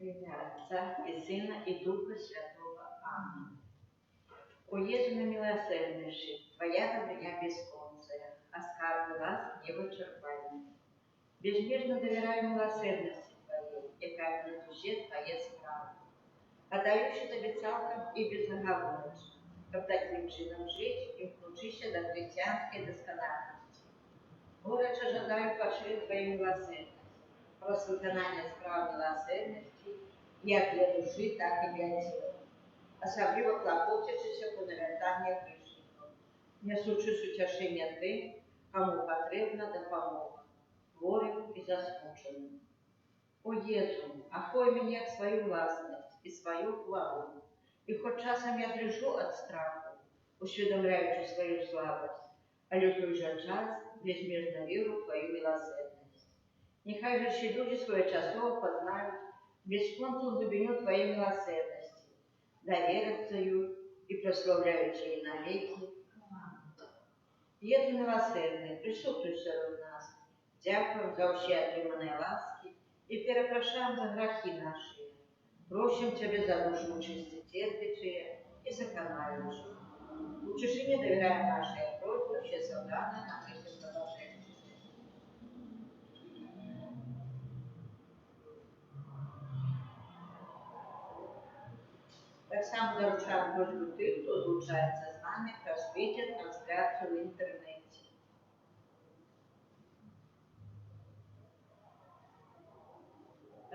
Ім'я Отця і Сина, і Духа Святого. Амінь. О Єsu милосерднейший, Твоя доброта бесконцая, а скарби ласки невычерпаемы. Безмежно доверяю милосердности Твоей, яка на душе Твоей справы. Отдающий Тебе цалком и безоговорочно, как таким чином жить и включишься до христианской доскональности. Горячо жадаю пошли Твоей милосердности, про виконання справ милосердності як для душі, так і для тіла. Особливо клопочучися про навертання грішників, несучи сутішення тим, кому потрібна допомога, хворим і засмученим. О Єсу, охой мене в свою власність і свою хвалу, і хоч часом я дрижу від страху, усвідомляючи свою слабость, але в той же час безмежно віру в Твою милосердність. Нехай же ще люди своєчасово познають безконту глибину Твоей милосердности, доверятся ее и прославляют ее навеки. Єsu милосердний, присутствуй серед нас, дякуємо за всі отримані ласки и перепрошаем за грехи наши. Просим Тебе за душу чистотерпящие и соконающие. В тишине доверяем нашей просьбе, все солдаты на Христе продолжения. Так само доручаем просьбу тих, хто злучається з нами, просвітять трансляцію в інтернеті.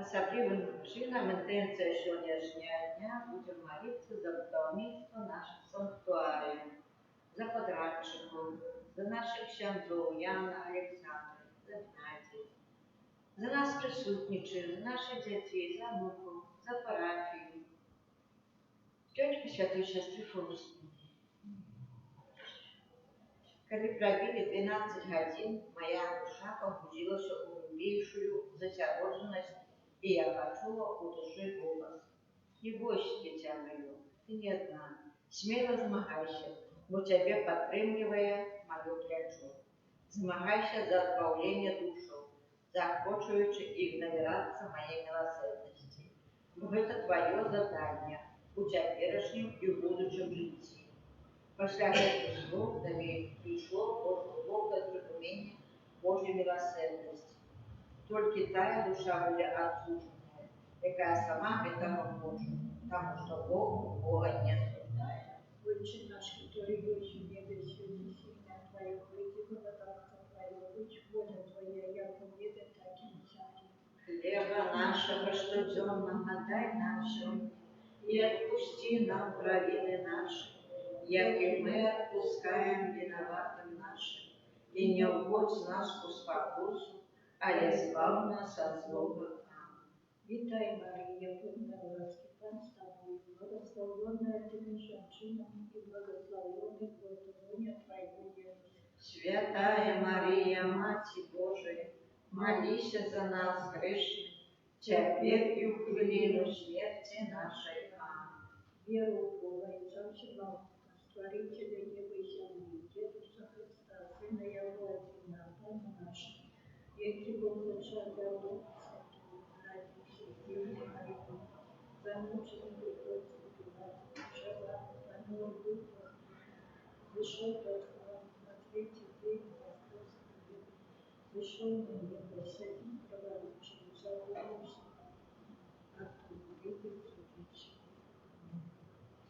Особливим чином інтенція сьогоднішнього дня будемо молитися за будівництво наших санктуарів, за подрадчиків, за наших ксяндзов Яна, Олександра, за Гнатія, за нас присутничів, за наших дітей, за внуків, за парафію. Тетя Святой Сестры Фаустины. Когда пробили 12 годин, моя душа погрузилась в глубейшую затягоженность, и я почула у души голос. Не бойся, дитя мое, ты не одна. Смело змагайся, бо тебе подтримливая мою плечо. Змагайся за отправление душу, захочуючи и навираться моей милосердности. Бо это твое задание. У теперешнем и в будущем житті. Після цих слов до мене прийшло глибоке зрозуміння Божої милосердності. Тільки тая душа буде отсутствовать, яка сама этого хочет, потому что Бог Бога не осуждает. Отче наш, который будешь в небе, святись имя Твое, придет царство Твое, будь воля Твоя, як в небе, так и на земле. Хлеба нашего штоденного дай нам сегодня, и отпусти нам провины наши, як и мы отпускаем виноватым нашим, и не вводь нас в спокусу, але избавь нас от злого. Витай, Мария, полная ласки, Пан с тобой, благословенная ты между женщинами, и благословенный плод лона Твоего, Иисус. Святая Мария, Мать Божия, молись за нас, грешных, теперь и в хвилину смерти нашей. Веру в Бога и Всевышнего, Створителя неба и земли, Иисуса Христа, Сына Его Отца, Пана нашего, яки Бог зачатый Дух Святой, ради всех людей Марии, замученный Господь Пилат, Шалам, помилуй Дух, вышел от храма, на третий день воскрес к небу, вышел на небо, садит праворучие, заглавился, оттуда видит судить.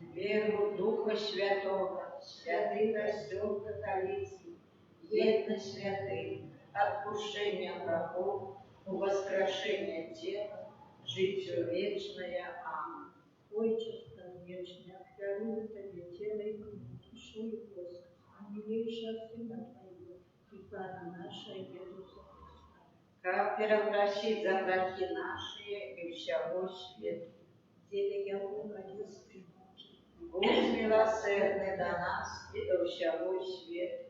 Веру Духа Святого, святый костел католицкий, едность святых, отпущение грехов, воскрешение тела, житие вечное. Аминь. Отчество вечное, дарую Тебе тело и кровь, душу и воздух, а милейшего Сына Твоего и Пана нашего Иисуса Христа. Как превратить за грехи наши и всего света. Деле я Бога детской муки, Будь милосердный до нас и до всего света.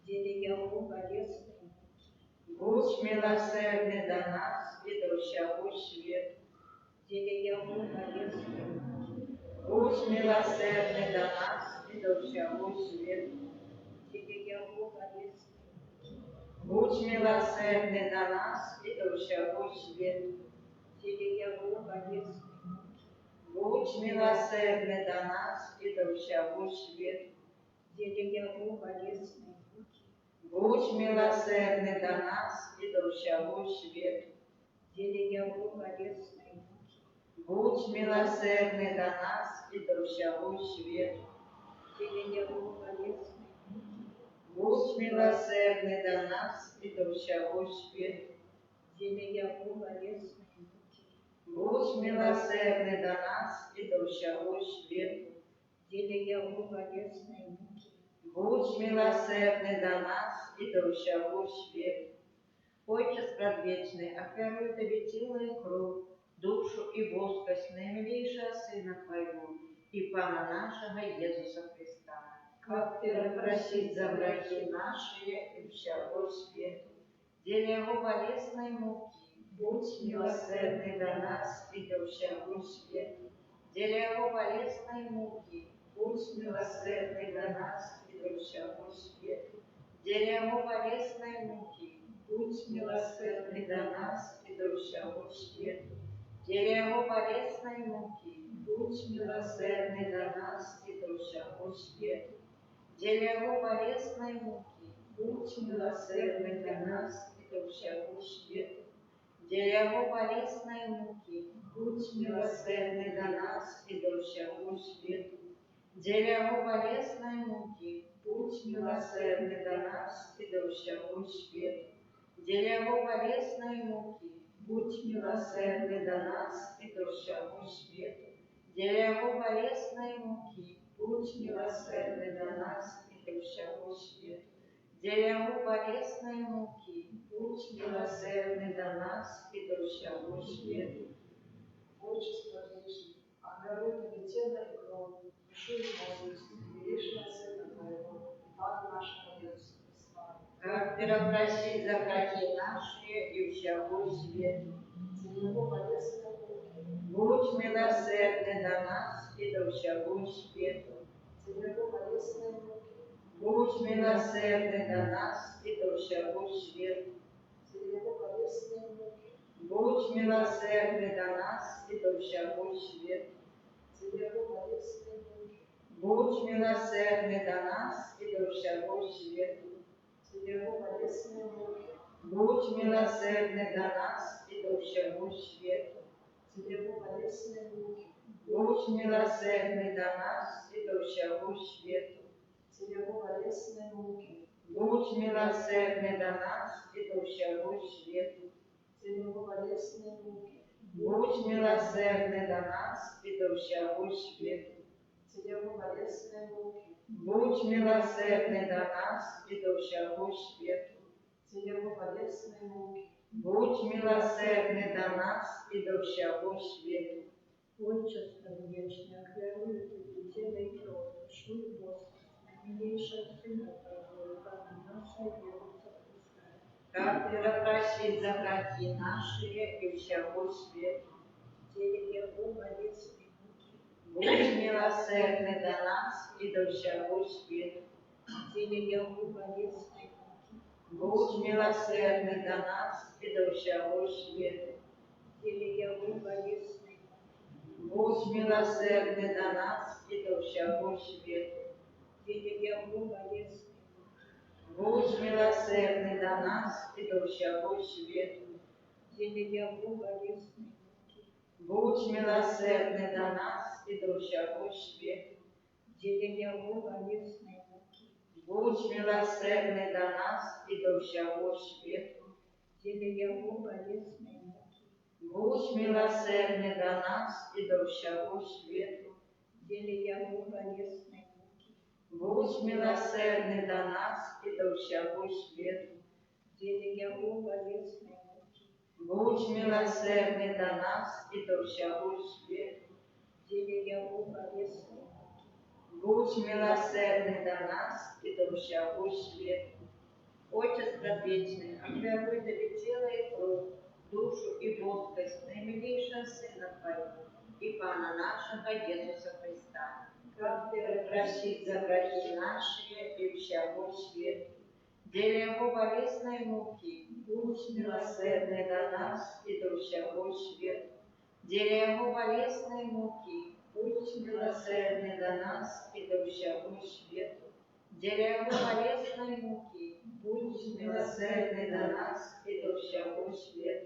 деле я Бога детской муки, Будь милосердный до нас и до всего света. деле я Бога детской муки, Будь милосердный до нас и до всего света. деле я Бога детской муки, Будь милосердный до нас и до всего света. теле Его болезной муки, Будь милосердный до нас и до всего света. теле Его болезной муки, Будь милосердный до нас и до всего света. теле Его болезной муки, Будь милосердный до нас и до всего света. теле Его болезной муки, Будь милосердный до нас и до всего света. теле Его болезной муки, Будь милосердный до нас и до всего света. теле Его болезной муки, Будь милосердный до нас и до всего света. Отче предвечный, оферую Тебе тело и кровь, душу и воскость наимилейшего Сына Твоего и Пана нашего Иисуса Христа, как перепросить за грехи наши и всего света. Деле Его болезной муки, будь милосердный до нас и до всего света. Деле Его болезной муки, будь милосердный до нас и до всего света. Деле Его болезной муки, будь милосердный до нас и до всего света. Деле Его болезной муки, будь милосердный до нас и до всего света. Деле Его болезной муки, будь милосердный до нас и до всего света. Деле Его болезной муки, будь милосердный до нас и до всего света. Деле Его болезной муки, будь милосердный до нас и до всего света. Деле Его болезной муки, будь милосердный до нас и до всего света. Деле Его болезной муки, будь милосердный до нас и до всего света. Деле Его болезной муки, будь милосердный до нас и до всего света. Отчество вечное, одаруй Тебе тело и кровь, душу и воскость, величного Сына Твоего, и Пана нашего Иисуса Христа. Как перепросить за грехи наши и всего света. За Его болезные муки, Будь милосердный до нас и до всего света. за Его болезные муки, Будь милосердный до нас и до всего света. за Его болезные муки, Будь милосердный до нас и до всего света. за Его болезные муки, Будь милосердный до нас и до всего света. за Его болезные муки, Будь милосердный до нас и до всего света. за Его болезные муки, Будь милосердный до нас и до всего света. за Его болезные муки, Будь милосердный до нас и до всего света. за Его болезные муки, Будь милосердный до нас и до всего света. за Его болезные муки, Будь милосердный до нас и до всего света. за Его болезные муки, Будь милосердный до нас и до всего света. Отче предвечный, оферую Тебе тело и кровь, душу и воскость наимилейшего Сына Твоего и Пана нашего Иисуса Христа, Как перепросить за грехи наши и всего света. теле Его болезной муки, Будь милосердный до нас и до всего света. теле Его болезной муки, Будь милосердный до нас и до всего света. теле Его болезной муки, Будь милосердный до нас и до всего света. теле Его болезной муки, Будь милосердный до нас и до всего света. теле Его болезной муки, Будь милосердный до нас и до всего света. теле Его болезной муки, Будь милосердный до нас и до всего света. теле Его болезной муки, Будь милосердный до нас и до всего света. теле Его болезной муки, Будь милосердный до нас и до всего света. теле Его болезной муки, Будь милосердный до нас и до всего света. теле Его болезной муки, Будь милосердный до нас и до всего света. Отче предвечный, оферую Тебе тело и кровь, душу и воскость наимилейшего Сына Твоего и Пана нашего Иисуса Христа, как перепросить за грехи наши и всего света. Деле Его болезной муки, будь милосердный до нас и до всего света. Діля його болесної муки, будь милосердний до нас і до всього світу. Діля його болесної муки, будь милосердний до нас і до всього світу.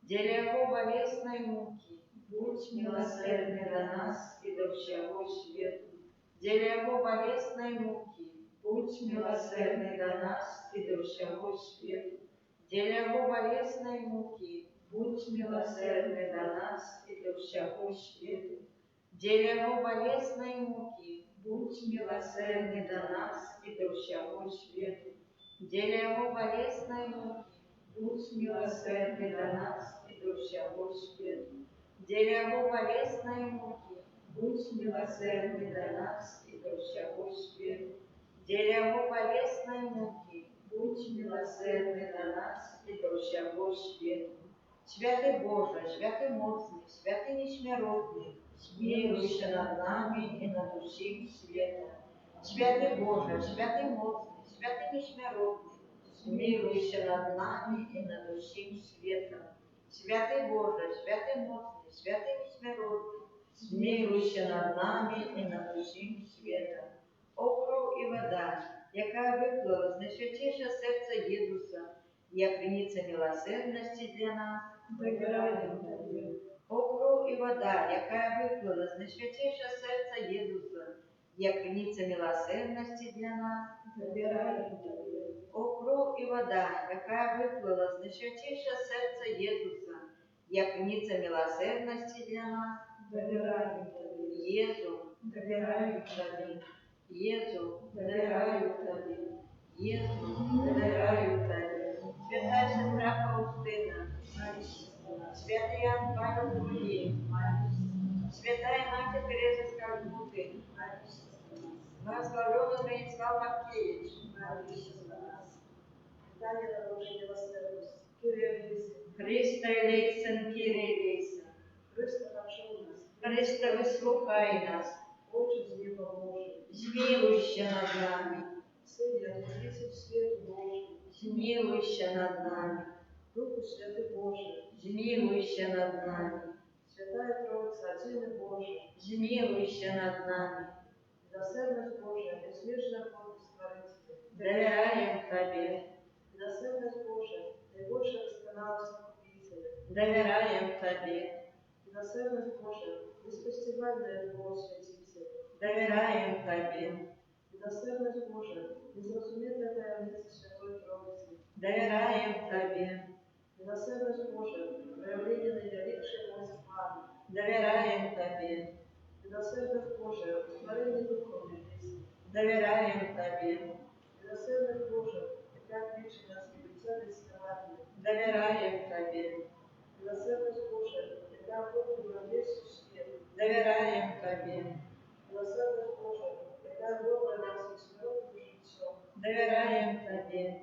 Діля його болесної муки, будь милосердний до нас і до всього світу. Діля його болесної муки, будь милосердний до нас і до всього світу. Діля його болесної муки, будь милосердний до нас і до всього світу. Діля його болесної муки, будь милосердний до нас і до всього світу. Діля його болесної муки, будь милосердний до нас і до всього світу. Діля його болесної муки, будь милосердний до нас і до всього світу. Діля його болесної муки, будь милосердний до нас і до всього світу. Святий Боже, святий моцний, святий несмиротний, смилуйся над нами і над усім світом. Святий Боже, святий моцний, святий несмиротний, смилуйся над нами і над усім світом. Святий Боже, святий моцний, святий несмиротний, смилуйся над нами і над усім світом. О кров і вода, яка виплила з найсвятіше серця Єзуса, як криниця милосердності для нас, довіряємо тобі. О кров і вода, яка виплила з найсвятіше серця Єзуса, як криниця милосердності для нас, Довіряємо тобі. О кров і вода, яка виплила з найсвятіше серця Єзуса, як криниця милосердності для нас, Довіряємо тобі. Єзу, довіряю тобі, Єзу, довіряю тобі, Єзу, довіряю тобі. Свята сестра Фаустина, святий Ян Павел II, святая Мати Тереза з Калькутти, благословенный Станислав Маркевич, Вітання народження милосердності. Кирія Лісі. Христа Елейсен, Кирилейсен, Христо навчив нас. Христа вислухай нас, Отче з неба Божий. змилуйся над нами, Син, як тисяч світу Божий. змилуйся над нами, Духу Святий Боже. змилуйся над нами, Святая Троїця, Отче Боже. змилуйся над нами, Милосердность Божия, безмежная помощь Створителя. доверяем Тобі, Милосердность Божия, наибольшая досконалость Искупителя. доверяем Тобі, Милосердность Божия, беспостигальная любовь Святителя. доверяем Тобі, Милосердность Божия, безразуметная таямница Святой Троицы. доверяем Тобі, Милосердность Божия, проявление наивеличшей мощи славы. доверяем Тобі, Милосердность Божия, устворение Духом Небесным. доверяем Тобі, Милосердность Божия, опять вечный нас небытия доставания. доверяем Тобі, Милосердность Божия, опять Бог весь свет. доверяем Тобі, Милосердность Божия, опять доброе нас и смертным житьем. доверяем Тобі,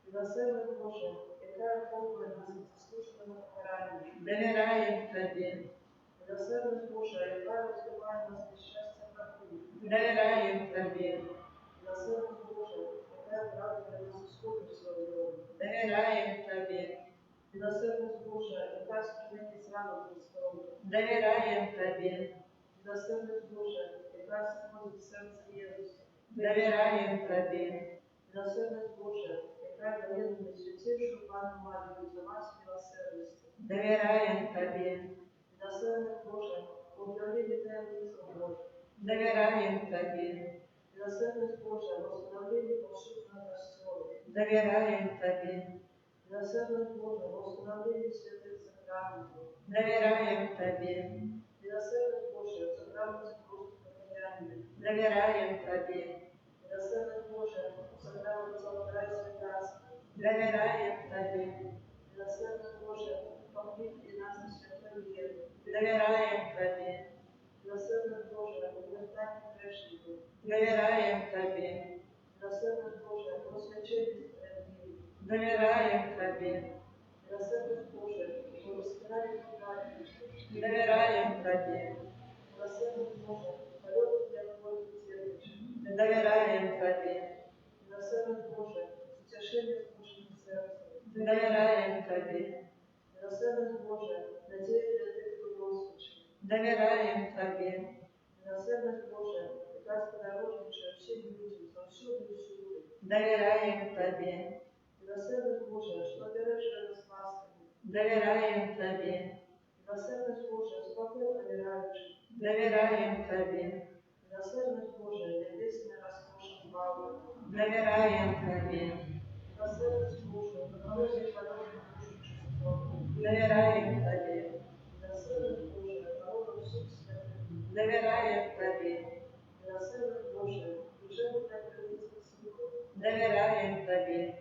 Милосердность Божия, опять доброе нас и заслуженного покарания. доверяем Тобі, Милосердность Божия, опять выступает нас несчастья проходит. доверяем Тобі, Милосердность Божия, опять радует нас исходом своего. доверяем Тобі, Милосердность Божия, опять сохранение славы Христову. доверяем Тобі, Милосердность Божия, опять сходит сердце Иисуса. доверяем Тобі, Милосердность Божия, опять дает нам святейшую Панну Марию за вас милосердности. доверяем Тобі, Милосердность Божия, управление таямницам Божьим. доверяем Тобі, Милосердность Божия, восстановление волшебного костела. доверяем Тобі, Милосердность Божия, восстановление святых сакраментов. доверяем Тобі, Милосердность Божия, сакрамент просто покаяния. доверяем Тобі, Милосердность Божия, сакрамент золотая святаства. доверяем Тобі, Милосердность Божия, помните нас на святой вере. доверяем Тобі, Милосердность Божия, умертвлять грешников. доверяем Тобі, Милосердность Божия, просвещение справедливых. доверяем Тобі, Милосердность Божия, благословение праведников. доверяем Тобі, Милосердность Божия, полет для пользы терпящих. доверяем Тобі, Милосердность Божия, утешение скучных сердцем. доверяем Тобі, Милосердность Божия, надея для тех, кто довіряємо Тобі, Милосердность Божия, яка сподорожничає всім людям, повсюду і всюди. довіряємо Тобі, Милосердность Божия, що бережет нас ласками. довіряємо Тобі, Милосердность Божия, спокой помирающих. довіряємо Тобі, Милосердность Божия, единственная роскошь славы. довіряємо Тобі, Милосердность Божия, подорожник подобных души довіряємо Тобі, Милосердность Божия, дорога всех святых. довіряємо Тобі, Милосердность Божия, служебный покровитель слухов. довіряємо Тобі,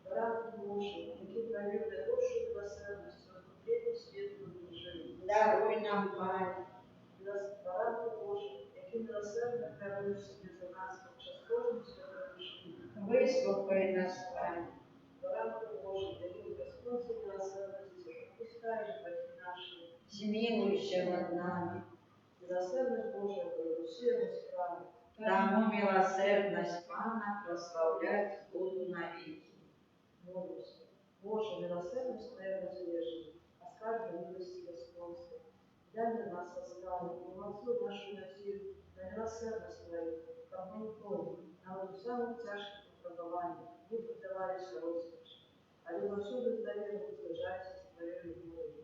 Брат Божий, який провів найдовшу милосердність розкуплення світу душі. даруй нам пам'ять, Брат Божий, який милосердно дарує собі за нас під час кожного святого душі. вислухай нас, Пане, Брат Божий, який Господь за милосердності пускає гріхи наші. змилуйся над нами, Милосердность Божия усі розправи. дамо милосердность Пана прославлять буду навіки. Молимся. Боже, милосердность Твоя возлежит, оскарби милости Господь. Дай на нас оскарби, помоцуй нашу надію на милосердность Твою, как мы николи, на вот самых тяжких випробуваннях, не поддавались розпачу, але во всюду здоров'я воздержайся з Твоєю любов'ю.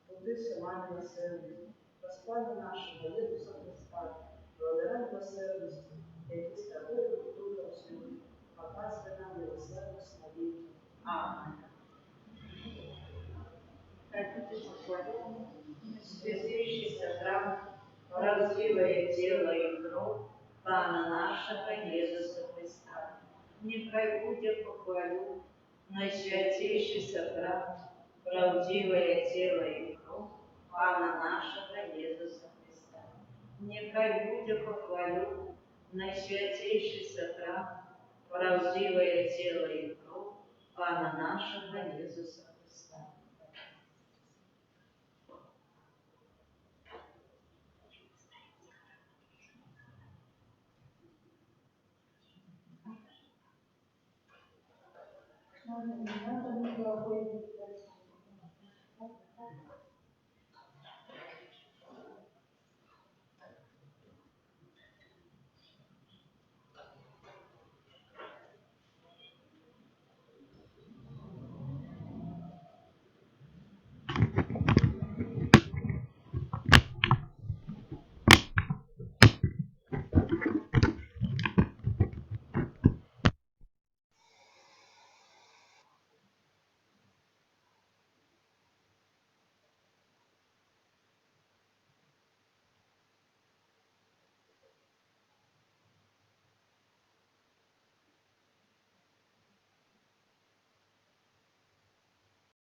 Буди сама милосердність, Господа нашого, Ісуса Христа, благодаря милосердності, які з Тобою Духом Святим, показує нам милосердність навіки. Аминь. Святейшийся храм, разливая тело и кровь Пана нашего Иисуса Христа, нехай будет похвалю наисвятейшийся храм, правдивое тело и кровь Пана нашего Иисуса Христа. Нехай будет похвалю наисвятейшийся храм, правдивое тело и кровь Пана нашего Иисуса Христа. Надо не благословить